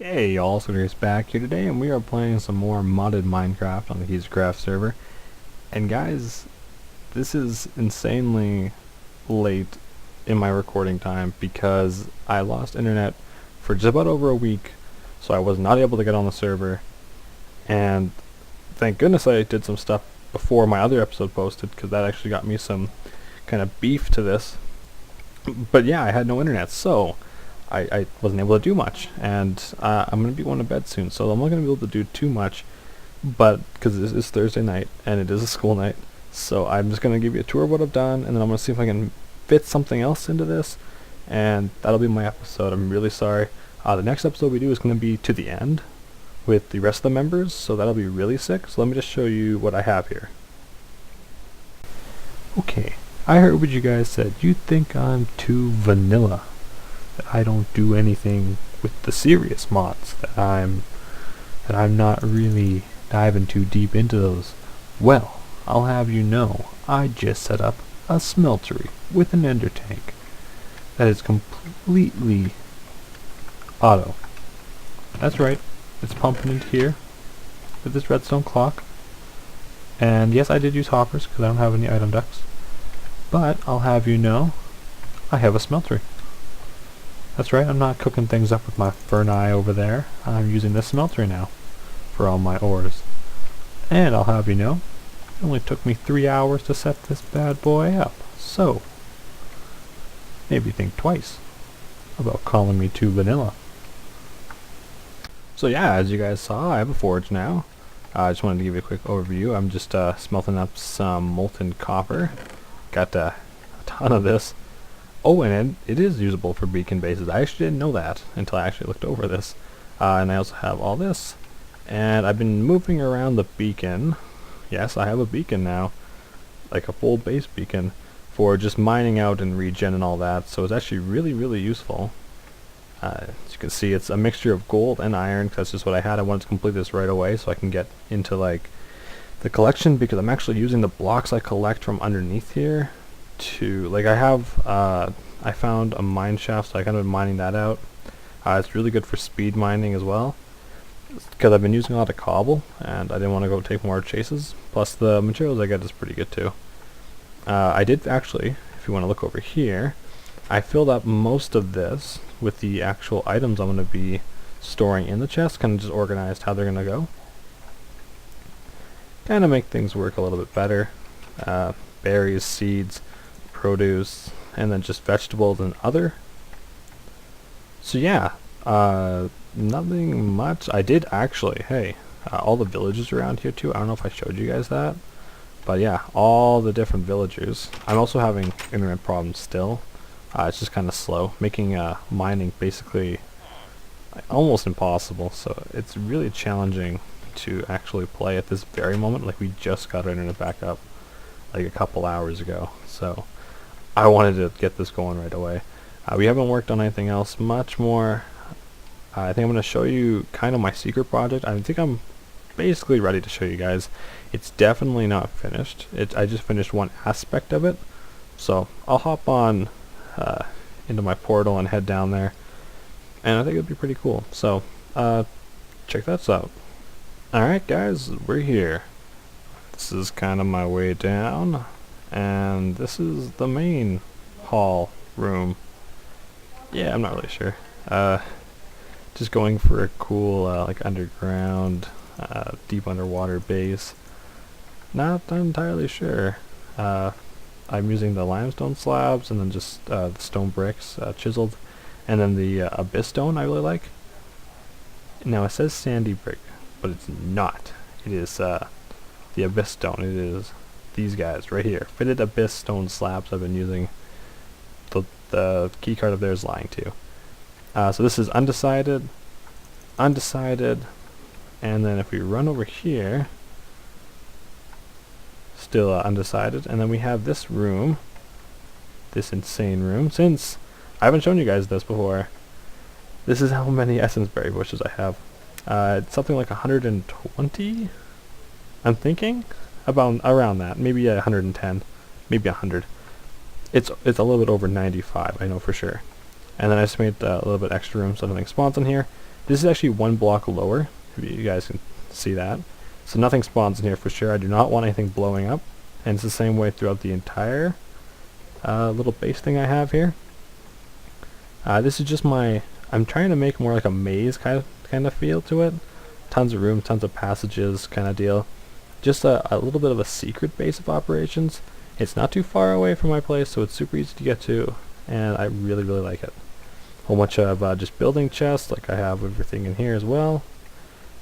Hey y'all, so here's back here today, and we are playing some more modded Minecraft on the TheKeysofCraft server. And guys, this is insanely late in my recording time because I lost internet for just about over a week, so I was not able to get on the server. And thank goodness I did some stuff before my other episode posted, because that actually got me some kind of beef to this. But yeah, I had no internet, so I wasn't able to do much, and I'm going to be going to bed soon, so I'm not going to be able to do too much, but because this is Thursday night, and it is a school night, so I'm just going to give you a tour of what I've done, and then I'm going to see if I can fit something else into this, and that'll be my episode. I'm really sorry. The next episode we do is going to be to the end, with the rest of the members, so that'll be really sick, so let me just show you what I have here. Okay, I heard what you guys said. You think I'm too vanilla, that I don't do anything with the serious mods, that I'm not really diving too deep into those. Well, I'll have you know, I just set up a smeltery with an ender tank that is completely auto. That's right, it's pumping into here with this redstone clock. And yes, I did use hoppers because I don't have any item ducts. But I'll have you know, I have a smeltery. That's right, I'm not cooking things up with my furnace over there. I'm using this smelter now for all my ores. And I'll have you know, it only took me 3 hours to set this bad boy up. So, maybe think twice about calling me too vanilla. So yeah, as you guys saw, I have a forge now. I just wanted to give you a quick overview. I'm just smelting up some molten copper. Got a ton of this. Oh, and it is usable for beacon bases. I actually didn't know that until I actually looked over this. And I also have all this. And I've been moving around the beacon. Yes, I have a beacon now. Like a full base beacon for just mining out and regen and all that. So it's actually really, really useful. As you can see, it's a mixture of gold and iron, because that's just what I had. I wanted to complete this right away so I can get into like the collection, because I'm actually using the blocks I collect from underneath here to, like, I found a mine shaft, so I kind of been mining that out. It's really good for speed mining as well, because I've been using a lot of cobble and I didn't want to go take more chases. Plus the materials I get is pretty good too. I did actually, if you want to look over here, I filled up most of this with the actual items I'm going to be storing in the chest, kind of just organized how they're going to go. Kind of make things work a little bit better. Berries, seeds, produce, and then just vegetables and other. So yeah, nothing much. I did actually, hey, all the villages around here too. I don't know if I showed you guys that, but yeah, all the different villagers. I'm also having internet problems still. It's just kind of slow, making mining basically almost impossible. So it's really challenging to actually play at this very moment. Like, we just got our internet back up like a couple hours ago, so I wanted to get this going right away. We haven't worked on anything else much more. I think I'm going to show you kind of my secret project. I think I'm basically ready to show you guys. It's definitely not finished. I just finished one aspect of it, so I'll hop on into my portal and head down there, and I think it'd be pretty cool. So check that out. Alright guys, we're here. This is kind of my way down, and this is the main hall room. Yeah, I'm not really sure. Just going for a cool like underground, deep underwater base. Not entirely sure. I'm using the limestone slabs and then just the stone bricks chiseled, and then the abyss stone I really like. Now it says sandy brick, but it's not. It is the abyss stone. It is these guys right here. Fitted abyss stone slabs I've been using. The key card up there is lying too. So this is undecided, and then if we run over here, still undecided, and then we have this room, this insane room. Since I haven't shown you guys this before, this is how many essence berry bushes I have. It's something like 120, I'm thinking, about around that, maybe 110, maybe 100. It's a little bit over 95, I know for sure. and then I just made a little bit extra room so nothing spawns in here. This is actually 1 block lower, if you guys can see that. So nothing spawns in here for sure. I do not want anything blowing up, and it's the same way throughout the entire little base thing I have here. This is just I'm trying to make more like a maze kind of feel to it. Tons of room, tons of passages kind of deal. Just a little bit of a secret base of operations. It's not too far away from my place, so it's super easy to get to, and I really, really like it. A whole bunch of just building chests, like I have everything in here as well.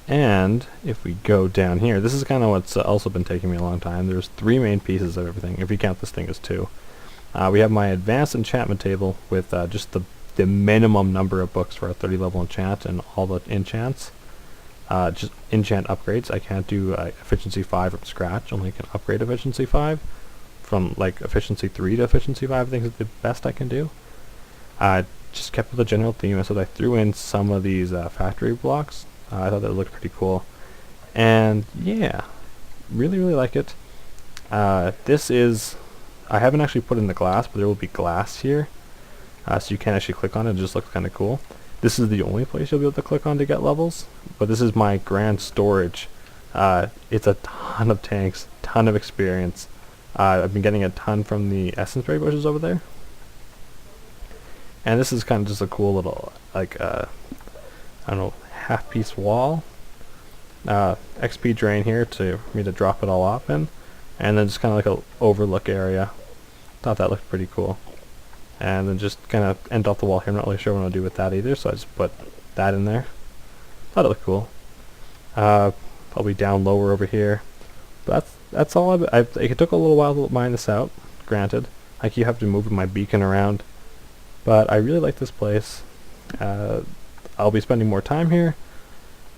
And if we go down here, this is kind of what's also been taking me a long time. There's 3 main pieces of everything, if you count this thing as 2. We have my advanced enchantment table with just the minimum number of books for a 30 level enchant and all the enchants. Just enchant upgrades. I can't do efficiency 5 from scratch, only can upgrade efficiency 5. From like efficiency 3 to efficiency 5 I think is the best I can do. Just kept with the general theme, so I threw in some of these factory blocks. I thought that looked pretty cool. And yeah, really, really like it. This is, I haven't actually put in the glass, but there will be glass here. So you can actually click on it. It just looks kind of cool. This is the only place you'll be able to click on to get levels, but this is my grand storage. It's a ton of tanks, ton of experience. I've been getting a ton from the essence berry bushes over there. And this is kind of just a cool little, like, I don't know, half-piece wall. XP drain here for me to drop it all off in. And then just kind of like a overlook area. Thought that looked pretty cool. And then just kind of end off the wall here. I'm not really sure what I'll do with that either, so I just put that in there. Thought it looked cool. Probably down lower over here. But that's all. It took a little while to mine this out, granted. I keep having to move my beacon around. But I really like this place. I'll be spending more time here.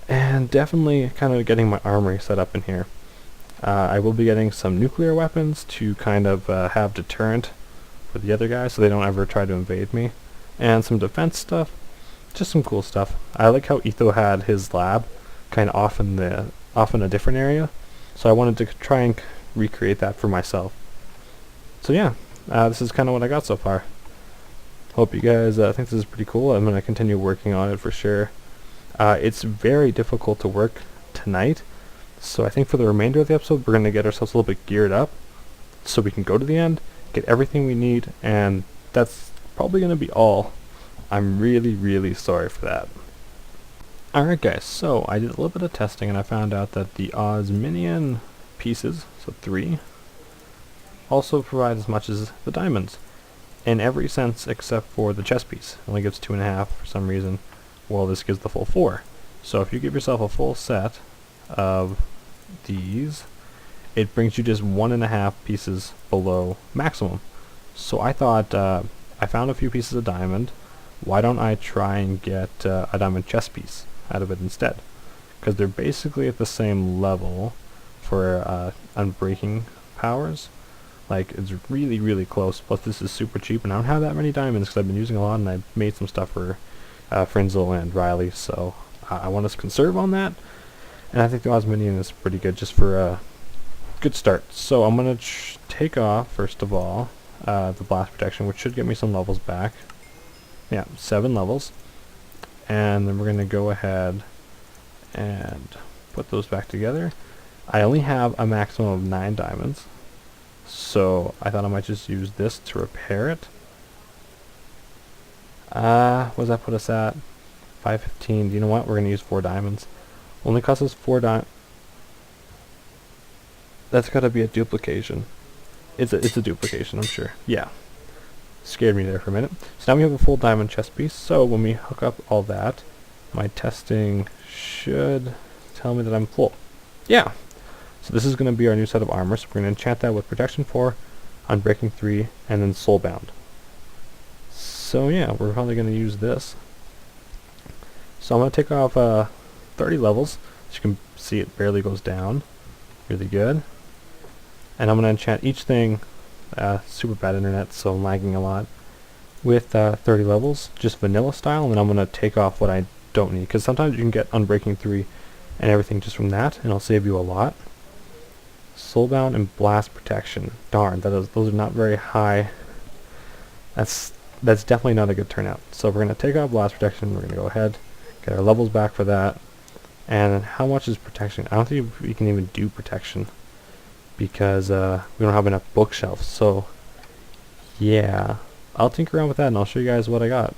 And definitely kind of getting my armory set up in here. I will be getting some nuclear weapons to kind of have deterrent for the other guys so they don't ever try to invade me. And some defense stuff. Just some cool stuff. I like how Etho had his lab kind of off in a different area. So I wanted to try and recreate that for myself. So yeah, this is kind of what I got so far. Hope you guys think this is pretty cool. I'm going to continue working on it for sure. It's very difficult to work tonight. So I think for the remainder of the episode, we're going to get ourselves a little bit geared up so we can go to the end, get everything we need, and that's probably going to be all. I'm really, really sorry for that. Alright guys, so I did a little bit of testing and I found out that the Osminion pieces, so 3, also provide as much as the diamonds. In every sense except for the chest piece. It only gives 2.5 for some reason. Well, this gives the full 4. So if you give yourself a full set of these, it brings you just 1.5 pieces below maximum. So I thought, I found a few pieces of diamond. Why don't I try and get a diamond chest piece out of it instead? Because they're basically at the same level for unbreaking powers. Like, it's really, really close. Plus, this is super cheap, and I don't have that many diamonds because I've been using a lot, and I made some stuff for Frinzel and Riley, so I want to conserve on that. And I think the Osminion is pretty good just for a good start. So I'm going to take off, first of all, the blast protection, which should get me some levels back. Yeah, 7 levels. And then we're going to go ahead and put those back together. I only have a maximum of 9 diamonds. So I thought I might just use this to repair it. What does that put us at? 515. You know what? We're going to use 4 diamonds. Only costs us 4 diamonds. That's got to be a duplication. It's a duplication, I'm sure. Yeah. Scared me there for a minute. So now we have a full diamond chest piece. So when we hook up all that, my testing should tell me that I'm full. Yeah. So this is going to be our new set of armor. So we're going to enchant that with protection 4, unbreaking 3, and then soulbound. So yeah, we're probably going to use this. So I'm going to take off 30 levels. As you can see, it barely goes down. Really good. And I'm going to enchant each thing, super bad internet, so I'm lagging a lot, with 30 levels, just vanilla style, and then I'm going to take off what I don't need, because sometimes you can get unbreaking 3 and everything just from that, and it'll save you a lot. Soulbound and blast protection. Darn, those are not very high. That's that's definitely not a good turnout. So we're going to take out blast protection, we're going to go ahead, get our levels back for that. And then how much is protection? I don't think we can even do protection because we don't have enough bookshelves. So yeah, I'll tinker around with that and I'll show you guys what I got.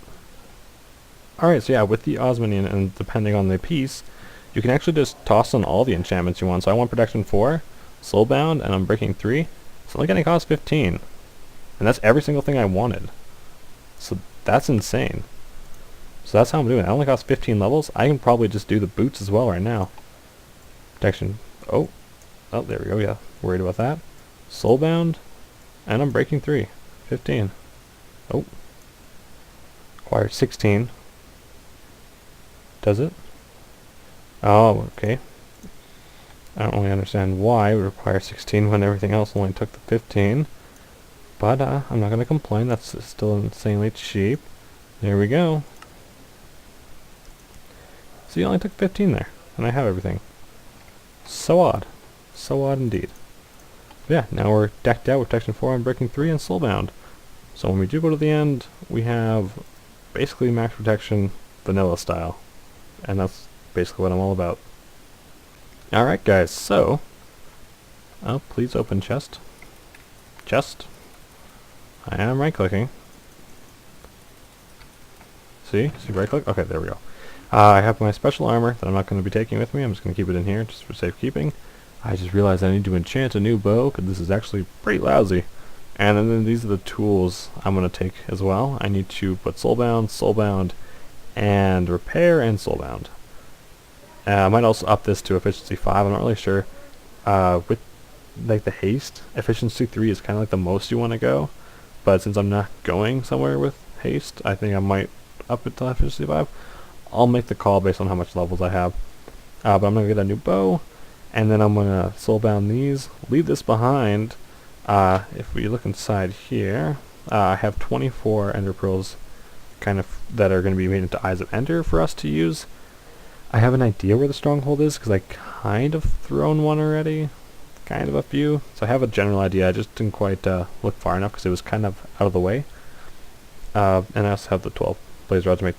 Alright, so yeah, with the Osmandian and depending on the piece, you can actually just toss on all the enchantments you want. So I want protection 4, soulbound, and I'm breaking 3. It's only going to cost 15. And that's every single thing I wanted. So that's insane. So that's how I'm doing it. I only cost 15 levels. I can probably just do the boots as well right now. Protection. Oh, there we go. Yeah, worried about that. Soulbound, and I'm breaking 3. 15. Oh. Acquire 16. Does it? Oh, okay. I don't really understand why it would require 16 when everything else only took the 15. But I'm not going to complain. That's still insanely cheap. There we go. So you only took 15 there, and I have everything. So odd. So odd indeed. But yeah, now we're decked out with protection 4 on breaking 3 and soulbound. So when we do go to the end, we have basically max protection vanilla style. And that's basically what I'm all about. Alright guys, so please open chest. Chest. I am right clicking. See right click? Okay, there we go. I have my special armor that I'm not going to be taking with me. I'm just going to keep it in here just for safekeeping. I just realized I need to enchant a new bow because this is actually pretty lousy. And then these are the tools I'm going to take as well. I need to put soulbound, and repair and soulbound. I might also up this to efficiency 5. I'm not really sure. With like the haste, efficiency 3 is kind of like the most you want to go. But since I'm not going somewhere with haste, I think I might up it to efficiency 5. I'll make the call based on how much levels I have. But I'm going to get a new bow, and then I'm going to soulbound these, leave this behind. If we look inside here, I have 24 ender pearls kind of that are going to be made into Eyes of Ender for us to use. I have an idea where the stronghold is because I kind of thrown one already. Kind of a few. So I have a general idea. I just didn't quite look far enough because it was kind of out of the way. And I also have the 12 blaze rods to make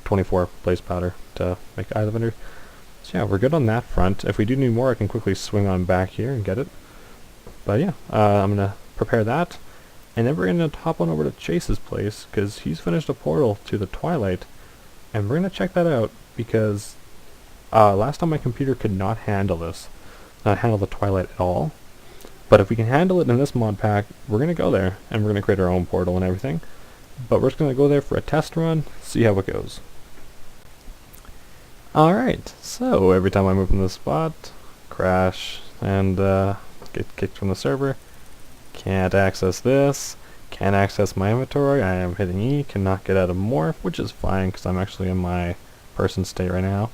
24 blaze powder to make Eyes of Ender. So yeah, we're good on that front. If we do need more, I can quickly swing on back here and get it. But yeah, I'm going to prepare that. And then we're going to hop on over to Chase's place because he's finished a portal to the Twilight. And we're going to check that out because last time my computer could not handle this. Not handle the Twilight at all. But if we can handle it in this mod pack, we're going to go there. And we're going to create our own portal and everything. But we're just going to go there for a test run, see how it goes. Alright, so every time I move from this spot, crash, and get kicked from the server. Can't access this. Can't access my inventory. I am hitting E. Cannot get out of morph, which is fine because I'm actually in my person state right now.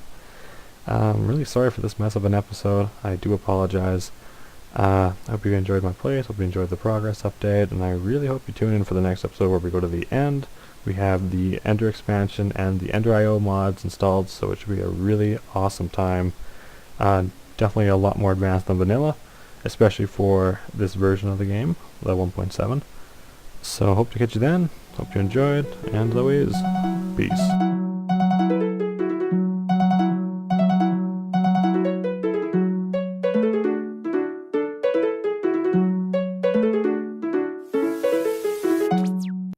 I'm really sorry for this mess of an episode. I do apologize. I hope you enjoyed my plays. Hope you enjoyed the progress update, and I really hope you tune in for the next episode where we go to the end. We have the Ender expansion and the Ender IO mods installed, so it should be a really awesome time. Definitely a lot more advanced than vanilla, especially for this version of the game, the 1.7. So hope to catch you then. Hope you enjoyed, and as always, peace.